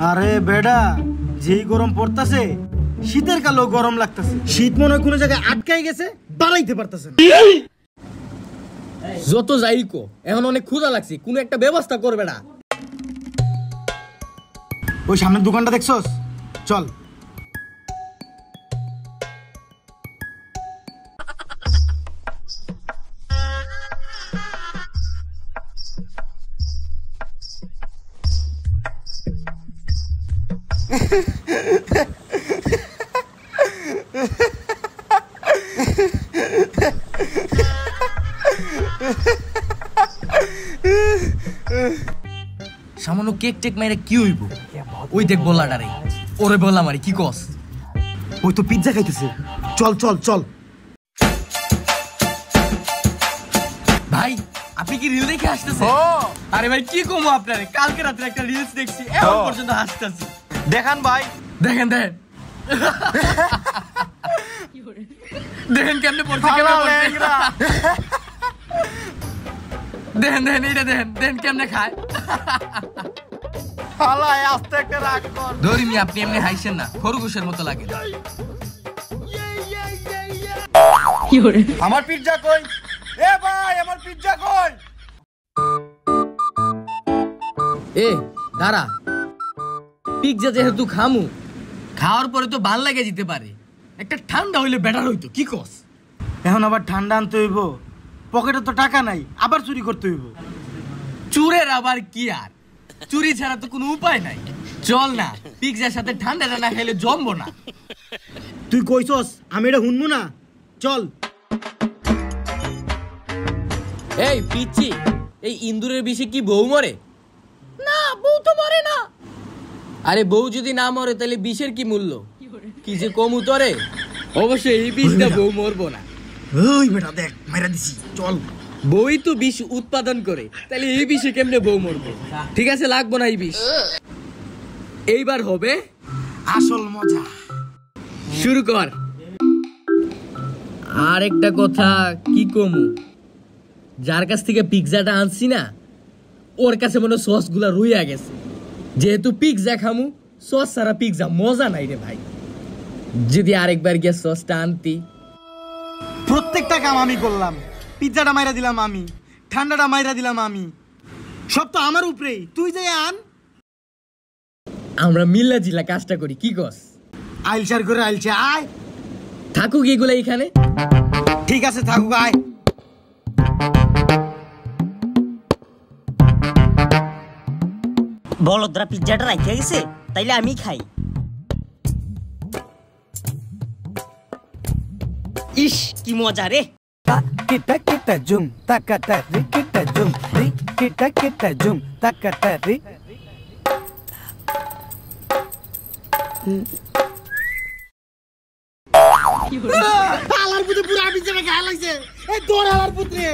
আরে বেডা যেই গরম পড়তাছে শীতের কালো গরম লাগতাছে। শীত মনে হয় কোনো জায়গায় আটকাই গেছে, দাঁড়াইতে পারতাছে না। যত যাইকো এখন অনেক ক্ষুধা লাগছে, কোনো একটা ব্যবস্থা করবে না। ওই সামনের দোকানটা দেখছস? চল। সামান্য কেক টেক মাইরে কি হইব? ওই দেখ বলাডারে, ওরে বললাম আরে কি কস? ওই তো পিজ্জা খাইতেছে। চল চল চল। ভাই আপনি কি রিল দেখে হাসতেছেন? আরে ভাই কি কমো আপনারে, কালকে রাতে একটা রিলস দেখছি, এখন পর্যন্ত হাসতাছি। দেখান ভাই, দেখেন দেখেন দেখেন কেমনে পড়ছে, কেমনে পড়ছে। দেখেন দেখেন এইটা দেখেন, দেখেন কেমনে খায়। হালাই আস্তে একটা রাগ কর। ধরিনি আপনি এমনি হাইছেন না, খরগোশের মতো লাগে। আমার পিজ্জা কই? এ ভাই আমার পিজ্জা কই? এ দাঁড়া, পিজ্জা যেহেতু খামু, খাওয়ার পরে তো ভাল লাগে যেতে পারে, একটা ঠান্ডা হইলে বেটার হইতো, কি কস? এখন আবার ঠান্ডা আনতে হইব, পকেটে তো টাকা নাই, আবার চুরি করতে হইব। চুরের আবার কি, আর চুরি ছাড়া তো কোনো উপায় নাই। চল না, পিজ্জার সাথে ঠান্ডাটা না খাইলে জমবো না। তুই কইছস, আমি এটা শুনবো না। চল। এই পিচ্ছি, এই ইন্দুরের বিষে কি বউ মরে? না, বউ তো মরে না। আরে বউ যদি না মরে তাহলে বিষের কি মূল্য? কি যে কম উতরে, অবশ্যই এই বিষটা বউ মরবো না। ওই বেটা দেখ মাইরা দিছি, চল। বই তো বিষ উৎপাদন করে, তাহলে এই বিষে কেমনে বউ মরবে? ঠিক আছে, লাগবো না এই বিষ। এইবার হবে আসল মজা। শুরু কর। আর একটা কথা কি কমু, যার কাছ থেকে পিৎজাটা আনছি না, ওর কাছে মনে সস গুলা রুইয়া গেছে। যেহেতু পিৎজা খামু, সস ছাড়া পিৎজা মজা নাই রে ভাই। যদি আরেকবার গিয়ে সসটা আনতি। প্রত্যেকটা কাম আমি করলাম, পিজ্জাটা মাইরা দিলাম আমি, ঠান্ডাটা মাইরা দিলাম আমি, সব তো আমার উপরেই। তুই যে আন, আমরা মিল্লা জিলা কাজটা করি, কি কস? আইলচার করে আইলছে আয়। থাকুক এগুলা এখানে। ঠিক আছে থাকুক, আয়। বলদরা পিজ্জাটা রাখিয়া গেছে, তাইলে আমি খাই। ইস কি মজা রে। Kita kita jum takata ri kita jum ri kita jum takata ri আলার পুত্র পুরা পিজ্জাটা খাওয়া লাগছে। এই তোর আলার পুত্রে